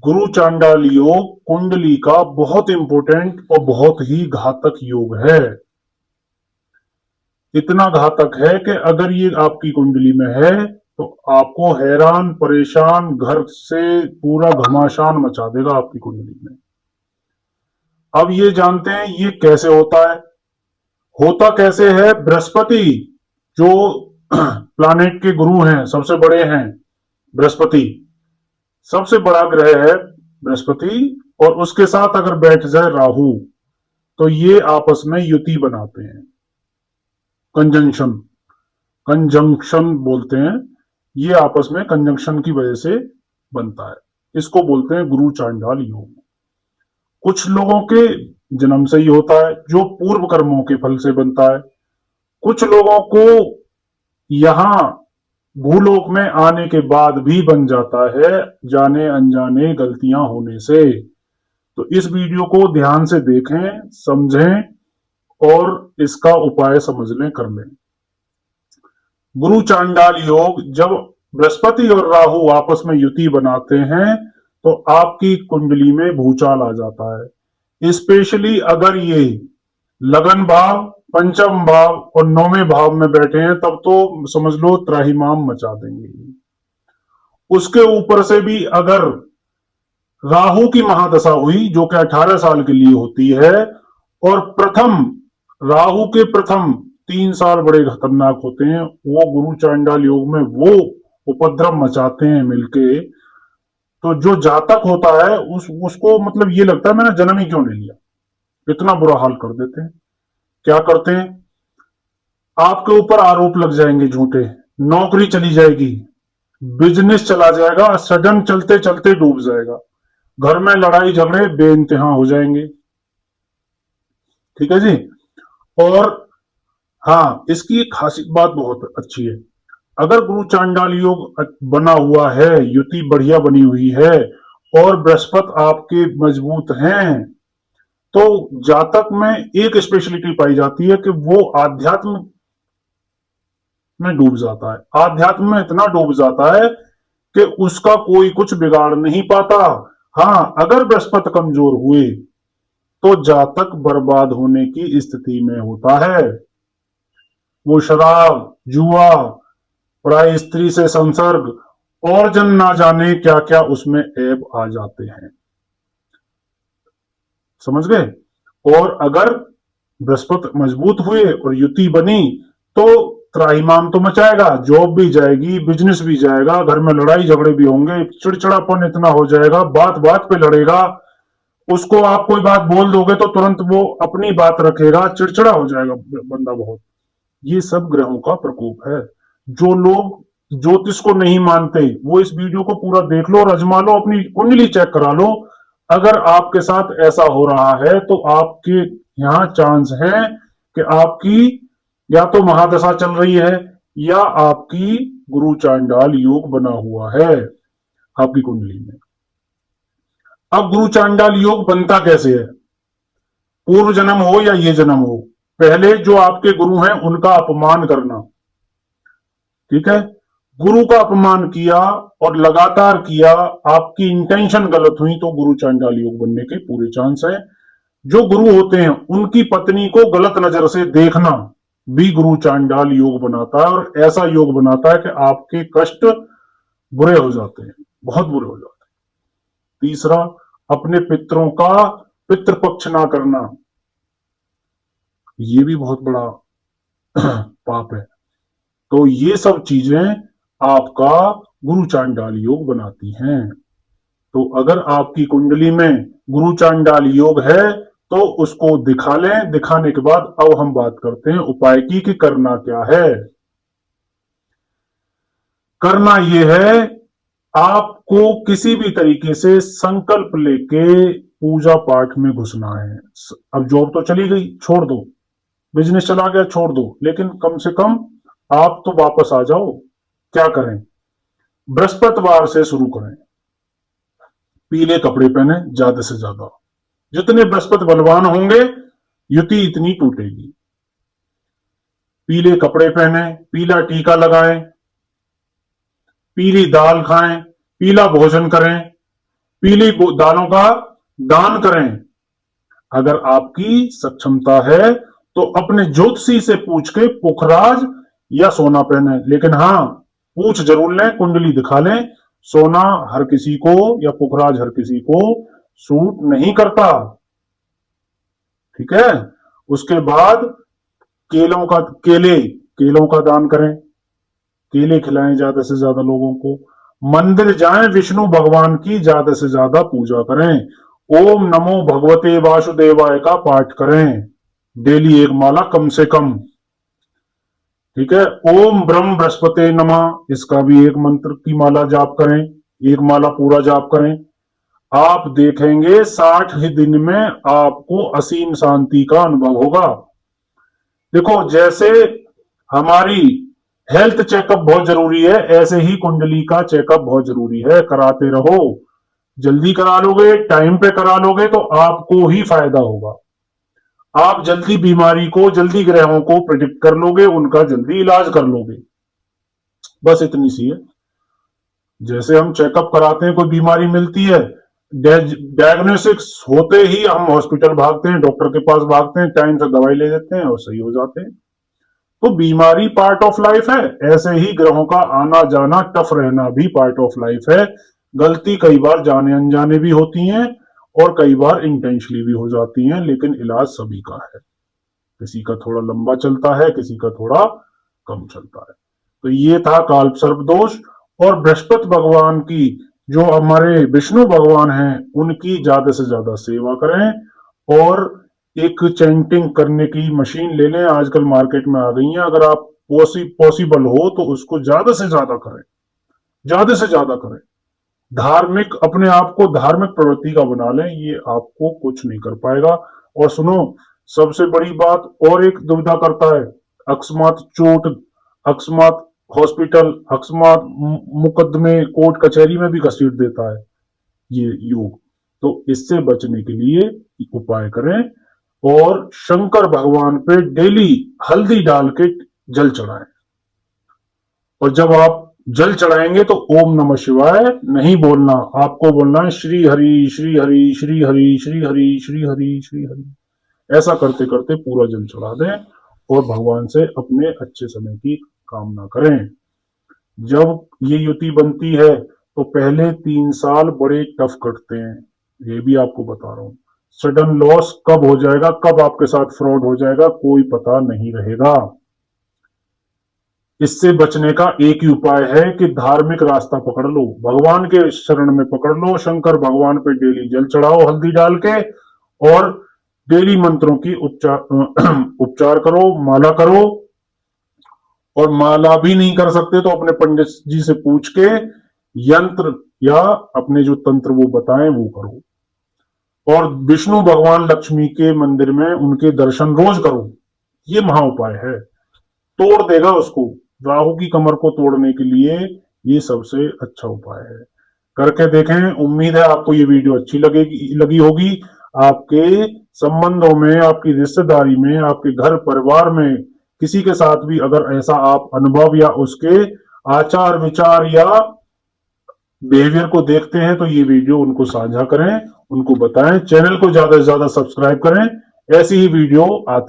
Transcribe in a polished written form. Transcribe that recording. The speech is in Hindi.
गुरु चांडाल योग कुंडली का बहुत इंपॉर्टेंट और बहुत ही घातक योग है। इतना घातक है कि अगर ये आपकी कुंडली में है तो आपको हैरान परेशान, घर से पूरा घमासान मचा देगा आपकी कुंडली में। अब ये जानते हैं ये कैसे होता है। होता कैसे है, बृहस्पति जो प्लानेट के गुरु हैं, सबसे बड़े हैं, बृहस्पति सबसे बड़ा ग्रह है बृहस्पति, और उसके साथ अगर बैठ जाए राहु तो ये आपस में युति बनाते हैं। कंजंक्शन, कंजंक्शन बोलते हैं। ये आपस में कंजंक्शन की वजह से बनता है। इसको बोलते हैं गुरु चांडाल योग। कुछ लोगों के जन्म से ही होता है, जो पूर्व कर्मों के फल से बनता है। कुछ लोगों को यहां भूलोक में आने के बाद भी बन जाता है, जाने अनजाने गलतियां होने से। तो इस वीडियो को ध्यान से देखें, समझें और इसका उपाय समझ लें, कर लें। गुरु चांडाल योग जब बृहस्पति और राहु आपस में युति बनाते हैं तो आपकी कुंडली में भूचाल आ जाता है। स्पेशली अगर ये लगन भाव, पंचम भाव और नौवें भाव में बैठे हैं तब तो समझ लो त्राहिमाम मचा देंगे। उसके ऊपर से भी अगर राहु की महादशा हुई जो कि 18 साल के लिए होती है, और प्रथम राहु के प्रथम 3 साल बड़े खतरनाक होते हैं, वो गुरु चांडाल योग में वो उपद्रव मचाते हैं मिलके। तो जो जातक होता है उसको मतलब ये लगता है मैंने जन्म ही क्यों नहीं लिया। इतना बुरा हाल कर देते हैं। क्या करते हैं, आपके ऊपर आरोप लग जाएंगे झूठे, नौकरी चली जाएगी, बिजनेस चला जाएगा, सडन चलते चलते डूब जाएगा, घर में लड़ाई झगड़े बेइंतहा हो जाएंगे। ठीक है जी। और हाँ, इसकी एक खासी बात बहुत अच्छी है। अगर गुरु चांडाल योग बना हुआ है, युति बढ़िया बनी हुई है और बृहस्पति आपके मजबूत हैं, तो जातक में एक स्पेशलिटी पाई जाती है कि वो आध्यात्म में डूब जाता है। आध्यात्म में इतना डूब जाता है कि उसका कोई कुछ बिगाड़ नहीं पाता। हाँ, अगर बृहस्पति कमजोर हुए तो जातक बर्बाद होने की स्थिति में होता है। वो शराब, जुआ, पराई स्त्री से संसर्ग और जन ना जाने क्या क्या उसमें ऐब आ जाते हैं। समझ गए। और अगर बृहस्पति मजबूत हुए और युति बनी तो त्राहिमाम तो मचाएगा, जॉब भी जाएगी, बिजनेस भी जाएगा, घर में लड़ाई झगड़े भी होंगे, चिड़चिड़ापन इतना हो जाएगा, बात बात पे लड़ेगा। उसको आप कोई बात बोल दोगे तो तुरंत वो अपनी बात रखेगा, चिड़चिड़ा हो जाएगा बंदा बहुत। ये सब ग्रहों का प्रकोप है। जो लोग ज्योतिष को नहीं मानते वो इस वीडियो को पूरा देख लो और अजमा लो, अपनी कुंडली चेक करा लो। अगर आपके साथ ऐसा हो रहा है तो आपके यहाँ चांस है कि आपकी या तो महादशा चल रही है या आपकी गुरु चांडाल योग बना हुआ है आपकी कुंडली में। अब गुरु चांडाल योग बनता कैसे है, पूर्व जन्म हो या ये जन्म हो, पहले जो आपके गुरु हैं उनका अपमान करना। ठीक है, गुरु का अपमान किया और लगातार किया, आपकी इंटेंशन गलत हुई तो गुरु चांडाल योग बनने के पूरे चांस है। जो गुरु होते हैं उनकी पत्नी को गलत नजर से देखना भी गुरु चांडाल योग बनाता है, और ऐसा योग बनाता है कि आपके कष्ट बुरे हो जाते हैं, बहुत बुरे हो जाते हैं। तीसरा, अपने पितरों का पितृपक्ष ना करना, ये भी बहुत बड़ा पाप है। तो ये सब चीजें आपका गुरु चांडाल योग बनाती हैं। तो अगर आपकी कुंडली में गुरु चांडाल योग है तो उसको दिखा लें। दिखाने के बाद अब हम बात करते हैं उपाय की कि करना क्या है। करना यह है, आपको किसी भी तरीके से संकल्प लेके पूजा पाठ में घुसना है। अब जॉब तो चली गई, छोड़ दो, बिजनेस चला गया, छोड़ दो, लेकिन कम से कम आप तो वापस आ जाओ। क्या करें, बृहस्पतिवार से शुरू करें। पीले कपड़े पहने ज्यादा से ज्यादा, जितने बृहस्पति बलवान होंगे युति इतनी टूटेगी। पीले कपड़े पहने, पीला टीका लगाएं, पीली दाल खाएं, पीला भोजन करें, पीली दालों का दान करें। अगर आपकी सक्षमता है तो अपने ज्योतिषी से पूछ के पुखराज या सोना पहने, लेकिन हाँ पूछ जरूर लें, कुंडली दिखा लें। सोना हर किसी को या पुखराज हर किसी को सूट नहीं करता, ठीक है। उसके बाद केलों का दान करें, केले खिलाएं ज्यादा से ज्यादा लोगों को। मंदिर जाएं, विष्णु भगवान की ज्यादा से ज्यादा पूजा करें। ओम नमो भगवते वासुदेवाय का पाठ करें, डेली एक माला कम से कम, ठीक है। ओम ब्रह्म बृहस्पते नमः, इसका भी एक मंत्र की माला जाप करें, एक माला पूरा जाप करें। आप देखेंगे 60 ही दिन में आपको असीम शांति का अनुभव होगा। देखो, जैसे हमारी हेल्थ चेकअप बहुत जरूरी है, ऐसे ही कुंडली का चेकअप बहुत जरूरी है, कराते रहो। जल्दी करा लोगे, टाइम पे करा लोगे तो आपको ही फायदा होगा। आप जल्दी बीमारी को, जल्दी ग्रहों को प्रिडिक्ट कर लोगे, उनका जल्दी इलाज कर लोगे। बस इतनी सी है। जैसे हम चेकअप कराते हैं, कोई बीमारी मिलती है, डायग्नोसिस होते ही हम हॉस्पिटल भागते हैं, डॉक्टर के पास भागते हैं, टाइम से दवाई ले लेते हैं और सही हो जाते हैं। तो बीमारी पार्ट ऑफ लाइफ है, ऐसे ही ग्रहों का आना जाना, टफ रहना भी पार्ट ऑफ लाइफ है। गलती कई बार जाने अनजाने भी होती हैं और कई बार इंटेंशनली भी हो जाती हैं, लेकिन इलाज सभी का है। किसी का थोड़ा लंबा चलता है, किसी का थोड़ा कम चलता है। तो ये था काल्प सर्प दोष। और बृहस्पति भगवान की, जो हमारे विष्णु भगवान हैं, उनकी ज्यादा से ज्यादा सेवा करें। और एक चैंटिंग करने की मशीन ले लें, आजकल मार्केट में आ गई है। अगर आप पॉसिबल हो तो उसको ज्यादा से ज्यादा करें, ज्यादा से ज्यादा करें। धार्मिक, अपने आप को धार्मिक प्रवृत्ति का बना लें, ये आपको कुछ नहीं कर पाएगा। और सुनो, सबसे बड़ी बात और एक दुविधा करता है, अकस्मात चोट, अकस्मात हॉस्पिटल, अकस्मात मुकदमे कोर्ट कचहरी में भी घसीट देता है ये योग। तो इससे बचने के लिए उपाय करें और शंकर भगवान पे डेली हल्दी डाल के जल चढ़ाएं। और जब आप जल चढ़ाएंगे तो ओम नमः शिवाय नहीं बोलना, आपको बोलना है श्री हरि श्री हरि श्री हरि श्री हरि श्री हरि श्री हरि। ऐसा करते करते पूरा जल चढ़ा दें और भगवान से अपने अच्छे समय की कामना करें। जब ये युति बनती है तो पहले 3 साल बड़े टफ कटते हैं, ये भी आपको बता रहा हूं। सडन लॉस कब हो जाएगा, कब आपके साथ फ्रॉड हो जाएगा, कोई पता नहीं रहेगा। इससे बचने का एक ही उपाय है कि धार्मिक रास्ता पकड़ लो, भगवान के शरण में पकड़ लो, शंकर भगवान पे डेली जल चढ़ाओ हल्दी डाल के, और डेली मंत्रों की उपचार करो, माला करो। और माला भी नहीं कर सकते तो अपने पंडित जी से पूछ के यंत्र या अपने जो तंत्र वो बताएं वो करो। और विष्णु भगवान लक्ष्मी के मंदिर में उनके दर्शन रोज करो, ये महा उपाय है, तोड़ देगा उसको। राहु की कमर को तोड़ने के लिए ये सबसे अच्छा उपाय है, करके देखें। उम्मीद है आपको ये वीडियो अच्छी लगी होगी। आपके संबंधों में, आपकी रिश्तेदारी में, आपके घर परिवार में किसी के साथ भी अगर ऐसा आप अनुभव या उसके आचार विचार या बिहेवियर को देखते हैं तो ये वीडियो उनको साझा करें, उनको बताएं। चैनल को ज्यादा से ज्यादा सब्सक्राइब करें, ऐसी ही वीडियो आती